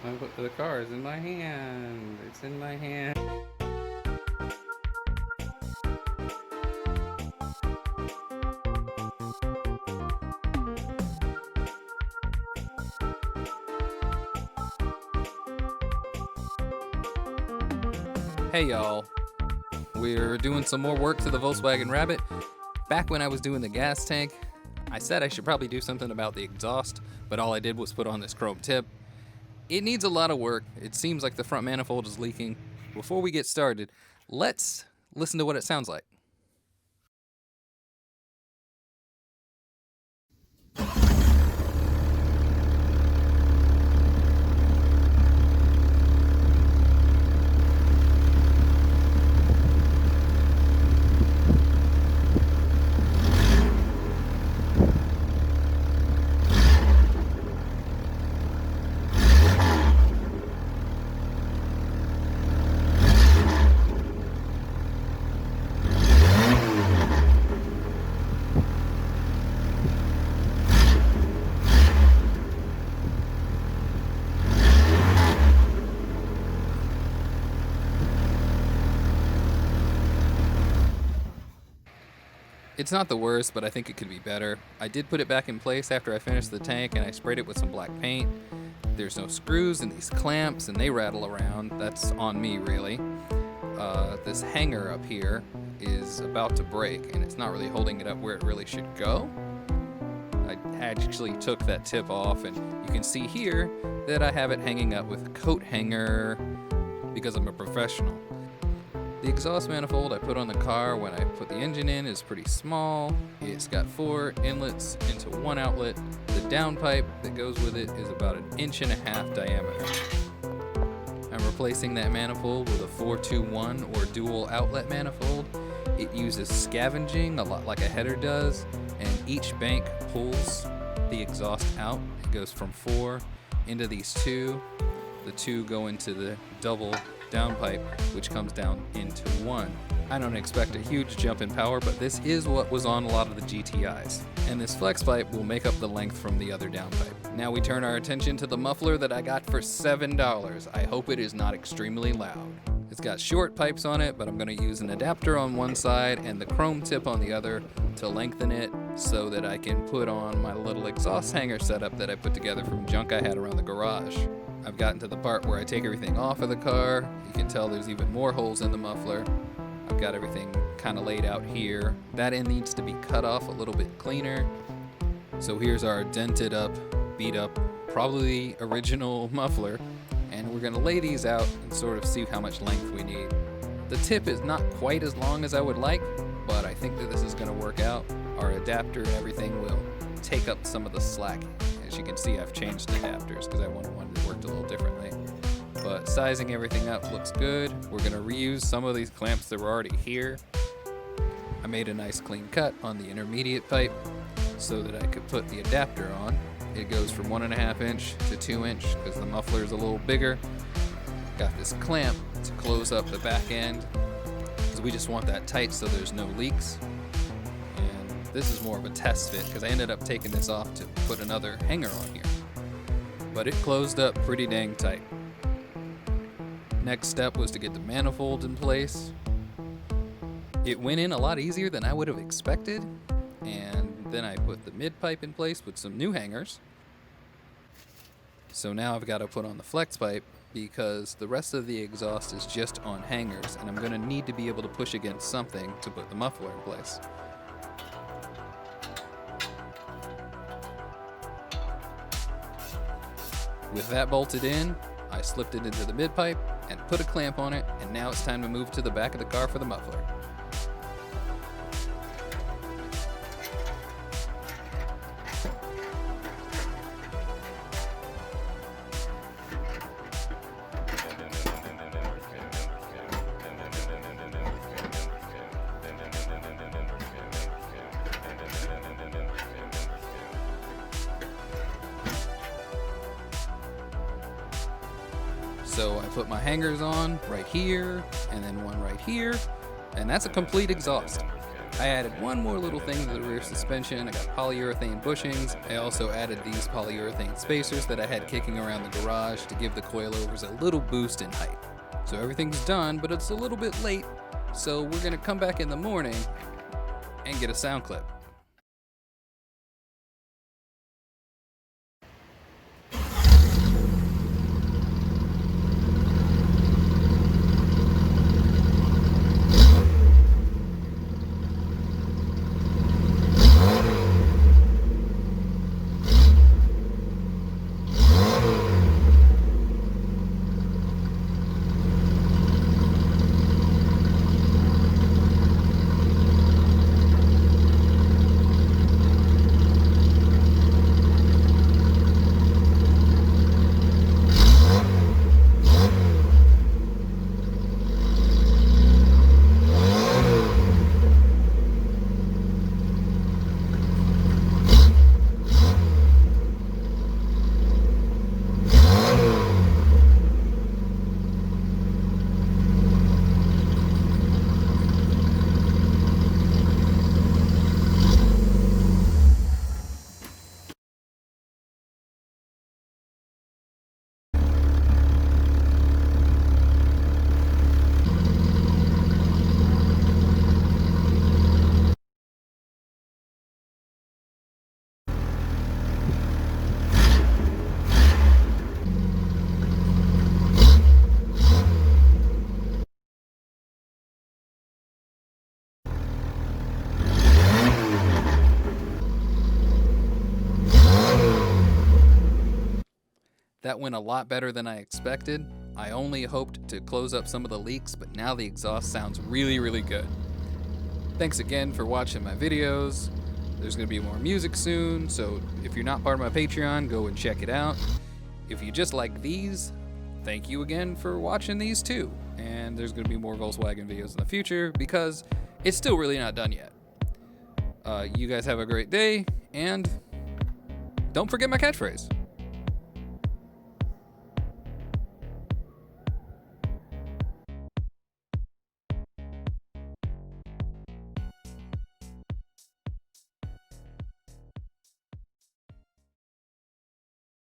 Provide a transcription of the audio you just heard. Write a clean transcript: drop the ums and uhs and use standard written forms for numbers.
The car is in my hand. It's in my hand. Hey y'all, we're doing some more work to the Volkswagen Rabbit. Back when I was doing the gas tank, I said I should probably do something about the exhaust, but all I did was put on this chrome tip. It needs a lot of work. It seems like the front manifold is leaking. Before we get started, let's listen to what it sounds like. It's not the worst, but I think it could be better. I did put it back in place after I finished the tank, and I sprayed it with some black paint. There's no screws in these clamps, and they rattle around. That's on me, really. This hanger up here is about to break, and it's not really holding it up where it really should go. I actually took that tip off, and you can see here that I have it hanging up with a coat hanger because I'm a professional. The exhaust manifold I put on the car when I put the engine in is pretty small. It's got 4 inlets into 1 outlet. The downpipe that goes with it is about 1.5 inches diameter. I'm replacing that manifold with a 421 or dual outlet manifold. It uses scavenging a lot like a header does, and each bank pulls the exhaust out. It goes from 4 into these 2. The 2 go into the double downpipe, which comes down into 1. I don't expect a huge jump in power, but this is what was on a lot of the GTIs. And this flex pipe will make up the length from the other downpipe. Now we turn our attention to the muffler that I got for $7. I hope it is not extremely loud. It's got short pipes on it, but I'm going to use an adapter on one side and the chrome tip on the other to lengthen it so that I can put on my little exhaust hanger setup that I put together from junk I had around the garage. I've gotten to the part where I take everything off of the car. You can tell there's even more holes in the muffler. I've got everything kind of laid out here. That end needs to be cut off a little bit cleaner. So here's our dented up, beat up, probably original muffler. And we're gonna lay these out and sort of see how much length we need. The tip is not quite as long as I would like, but I think that this is gonna work out. Our adapter and everything will take up some of the slack. As you can see, I've changed adapters because I wanted one that worked a little differently. But sizing everything up looks good. We're gonna reuse some of these clamps that were already here. I made a nice clean cut on the intermediate pipe so that I could put the adapter on. It goes from 1.5 inch to 2 inch because the muffler is a little bigger. Got this clamp to close up the back end because we just want that tight so there's no leaks. And this is more of a test fit because I ended up taking this off to put another hanger on here. But it closed up pretty dang tight. Next step was to get the manifold in place. It went in a lot easier than I would have expected. And then I put the mid pipe in place with some new hangers. So now I've got to put on the flex pipe because the rest of the exhaust is just on hangers, and I'm going to need to be able to push against something to put the muffler in place. With that bolted in, I slipped it into the mid pipe and put a clamp on it, and now it's time to move to the back of the car for the muffler. So I put my hangers on right here, and then one right here, and that's a complete exhaust. I added one more little thing to the rear suspension. I got polyurethane bushings. I also added these polyurethane spacers that I had kicking around the garage to give the coilovers a little boost in height. So everything's done, but it's a little bit late, so we're gonna come back in the morning and get a sound clip. That went a lot better than I expected. I only hoped to close up some of the leaks, but now the exhaust sounds really, really good. Thanks again for watching my videos. There's going to be more music soon, so if you're not part of my Patreon, go and check it out. If you just like these, thank you again for watching these too. And there's going to be more Volkswagen videos in the future because it's still really not done yet. You guys have a great day, and don't forget my catchphrase.